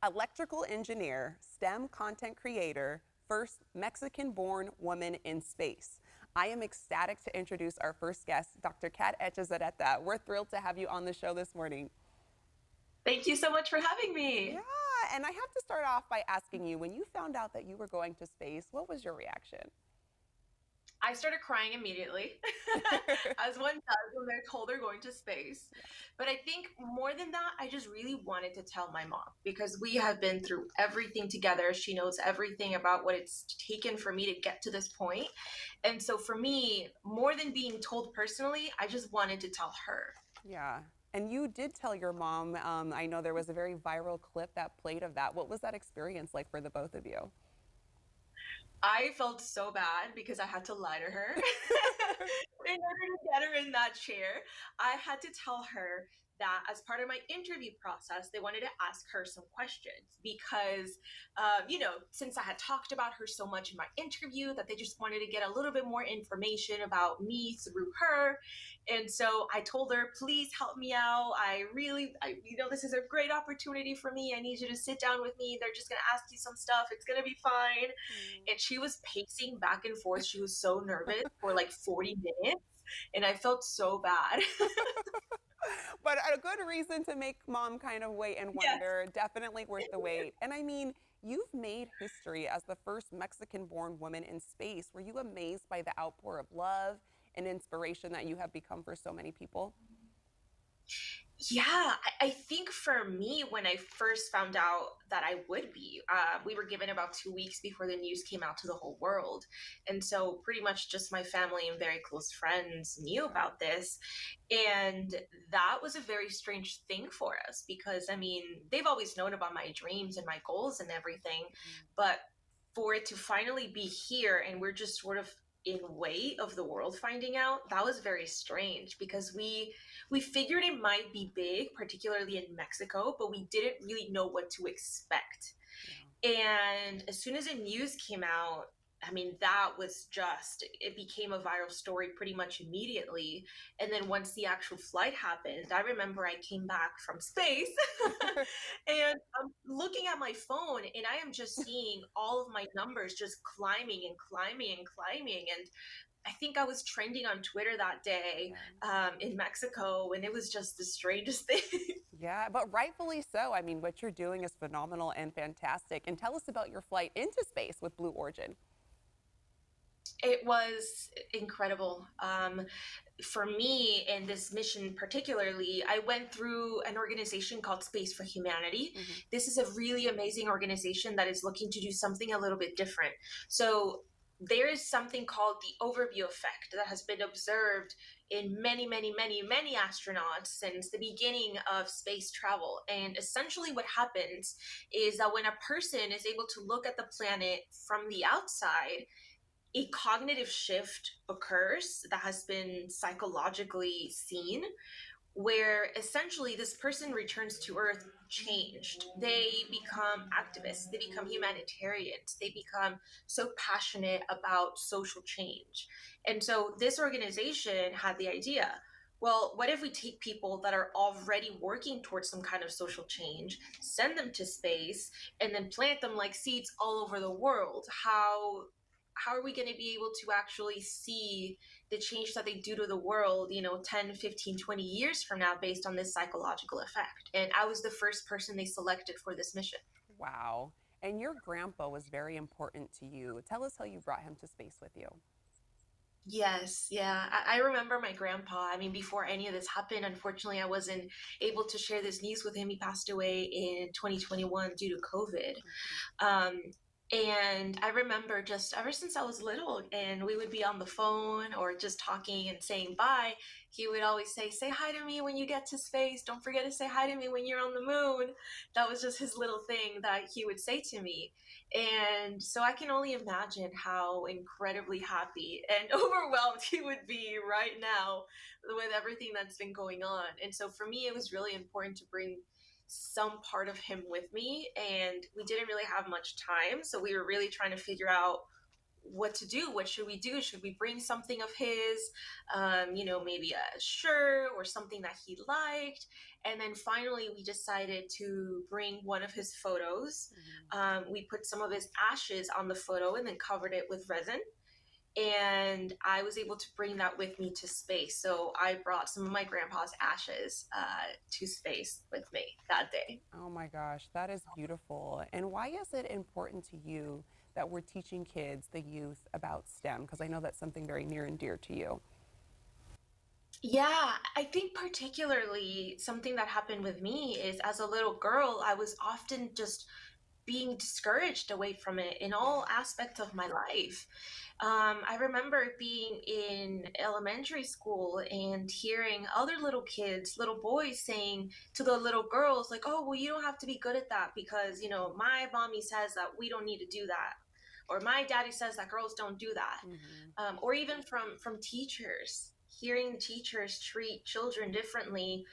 electrical engineer, STEM content creator, first Mexican-born woman in space. I am ecstatic to introduce our first guest, Dr. Kat Echazarreta. We're thrilled to have you on the show this morning. Thank you so much for having Yeah, me. and I have to start off by asking you, when you found out that you were going to space, what was your reaction? I started crying immediately, as one does when they're told they're going to space. But I think more than that, I just really wanted to tell my mom because we have been through everything together. She knows everything about what it's taken for me to get to this point. And so for me, more than being told personally, I just wanted to tell her. Yeah. And you did tell your mom. I know there was a very viral clip that played of that. What was that experience like for the both of you? I felt so bad because I had to lie to her. In order to get her in that chair, I had to tell her that as part of my interview process, they wanted to ask her some questions because, since I had talked about her so much in my interview, that they just wanted to get a little bit more information about me through her. And so I told her, please help me out. This is a great opportunity for me. I need you to sit down with me. They're just going to ask you some stuff. It's going to be fine. And she was pacing back and forth. She was so nervous for like 40 minutes. And I felt so bad. But a good reason to make mom kind of wait and Yes. wonder. Definitely worth the wait. And I mean, you've made history as the first Mexican born woman in space. Were you amazed by the outpour of love and inspiration that you have become for so many people? Yeah, I think for me, when I first found out that I would be, we were given about 2 weeks before the news came out to the whole world. And so, pretty much just my family and very close friends knew Yeah. about this. And that was a very strange thing for us because, I mean, they've always known about my dreams and my goals and everything. But for it to finally be here and we're just sort of in way of the world finding out, that was very strange because we figured it might be big, particularly in Mexico, but we didn't really know what to expect. Yeah. And as soon as the news came out, I mean, that was just, it became a viral story pretty much immediately. And then once the actual flight happened, I remember I came back from space and I'm looking at my phone and I am just seeing all of my numbers just climbing and climbing and climbing. And I think I was trending on Twitter that day Yeah. in Mexico, and it was just the strangest thing. Yeah, but rightfully so. I mean, what you're doing is phenomenal and fantastic. And tell us about your flight into space with Blue Origin. It was incredible. For me, in this mission particularly, I went through an organization called Space for Humanity. Hmm. This is a really amazing organization that is looking to do something a little bit different. So, there is something called the overview effect that has been observed in many, many, many, many astronauts since the beginning of space travel. And essentially, what happens is that when a person is able to look at the planet from the outside, a cognitive shift occurs that has been psychologically seen where essentially this person returns to earth changed. They become activists, they become humanitarians, they become so passionate about social change. And so this organization had the idea, well, what if we take people that are already working towards some kind of social change, send them to space, and then plant them like seeds all over the world? How are we going to be able to actually see the change that they do to the world, 10, 15, 20 years from now based on this psychological effect? And I was the first person they selected for this mission. Wow. And your grandpa was very important to you. Tell us how you brought him to space with you. Yes, yeah. I remember my grandpa. I mean, before any of this happened, unfortunately, I wasn't able to share this news with him. He passed away in 2021 due to COVID. Mhm. Um, and I remember just ever since I was little and we would be on the phone or just talking and saying bye, he would always say hi to me when you get to space. Don't forget to say hi to me when you're on the moon. That was just his little thing that he would say to me. And so I can only imagine how incredibly happy and overwhelmed he would be right now with everything that's been going on. And so for me, it was really important to bring some part of him with me, and we didn't really have much time, so we were really trying to figure out what to do. What should we do? Should we bring something of his, maybe a shirt or something that he liked? And then finally, we decided to bring one of his photos. Mhm. We put some of his ashes on the photo and then covered it with resin. And I was able to bring that with me to space. So I brought some of my grandpa's ashes to space with me that day. Oh my gosh, that is beautiful. And why is it important to you that we're teaching kids, the youth, about STEM? Because I know that's something very near and dear to you. Yeah, I think particularly something that happened with me is as a little girl, I was often just being discouraged away from it in all aspects of my life. I remember being in elementary school and hearing other little kids, little boys saying to the little girls, like, oh, well, you don't have to be good at that because, my mommy says that we don't need to do that. Or my daddy says that girls don't do that. Hmm. Or even from teachers, hearing teachers treat children differently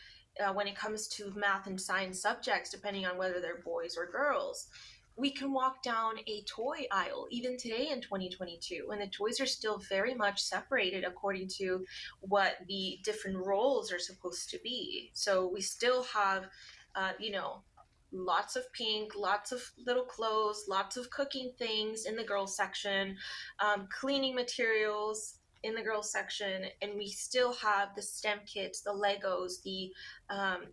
when it comes to math and science subjects, depending on whether they're boys or girls. We can walk down a toy aisle even today in 2022, and the toys are still very much separated according to what the different roles are supposed to be. So we still have, uh, you know, lots of pink, lots of little clothes, lots of cooking things in the girls section, cleaning materials in the girls section, and we still have the STEM kits, the Legos, the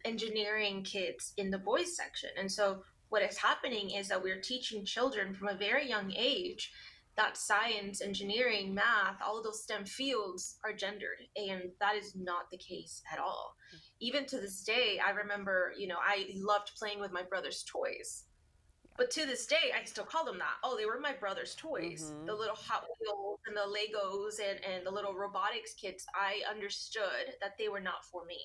engineering kits in the boys section. And so what is happening is that we're teaching children from a very young age that science, engineering, math, all of those STEM fields are gendered, and that is not the case at all. Even to this day, I remember, I loved playing with my brother's toys. But to this day, I still call them that. Oh, they were my brother's toys. Hmm. The little Hot Wheels and the Legos and the little robotics kits, I understood that they were not for me.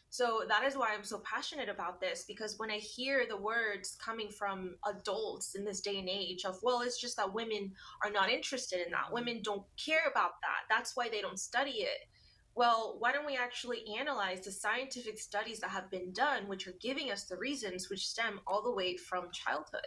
So that is why I'm so passionate about this, because when I hear the words coming from adults in this day and age of, well, it's just that women are not interested in that. Hmm. Women don't care about that. That's why they don't study it. Well, why don't we actually analyze the scientific studies that have been done, which are giving us the reasons which stem all the way from childhood?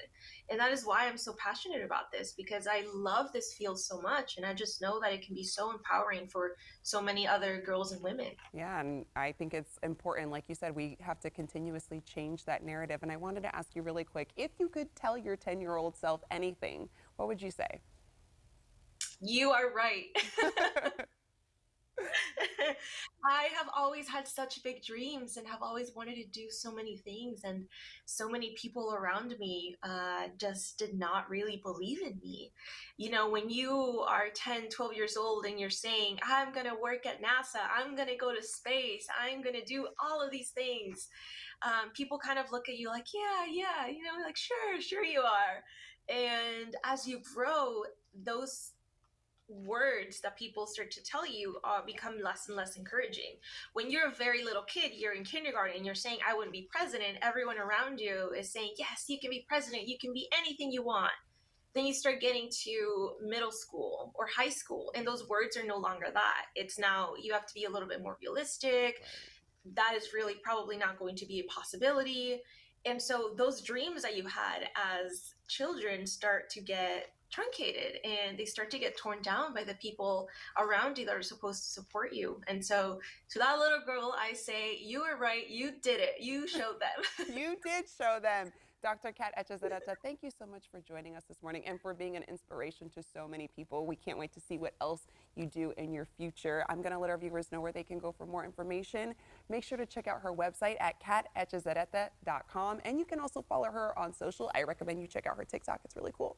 And that is why I'm so passionate about this, because I love this field so much. And I just know that it can be so empowering for so many other girls and women. Yeah, and I think it's important. Like you said, we have to continuously change that narrative. And I wanted to ask you really quick, if you could tell your 10-year-old self anything, what would you say? You are right. I have always had such big dreams and have always wanted to do so many things, and so many people around me just did not really believe in me. When you are 10, 12 years old and you're saying, I'm going to work at NASA, I'm going to go to space, I'm going to do all of these things, people kind of look at you like, yeah, yeah, like, sure, sure you are. And as you grow, those words that people start to tell you become less and less encouraging. When you're a very little kid, you're in kindergarten and you're saying, I wouldn't be president, everyone around you is saying, yes, you can be president, you can be anything you want. Then you start getting to middle school or high school, and those words are no longer that. It's now you have to be a little bit more realistic. Right. That is really probably not going to be a possibility. And so those dreams that you had as children start to get truncated, and they start to get torn down by the people around you that are supposed to support you. And so to that little girl, I say, you were right. You did it. You showed them. You did show them. Dr. Kat Echazarreta, thank you so much for joining us this morning and for being an inspiration to so many people. We can't wait to see what else you do in your future. I'm going to let our viewers know where they can go for more information. Make sure to check out her website at katechazarreta.com, and you can also follow her on social. I recommend you check out her TikTok. It's really cool.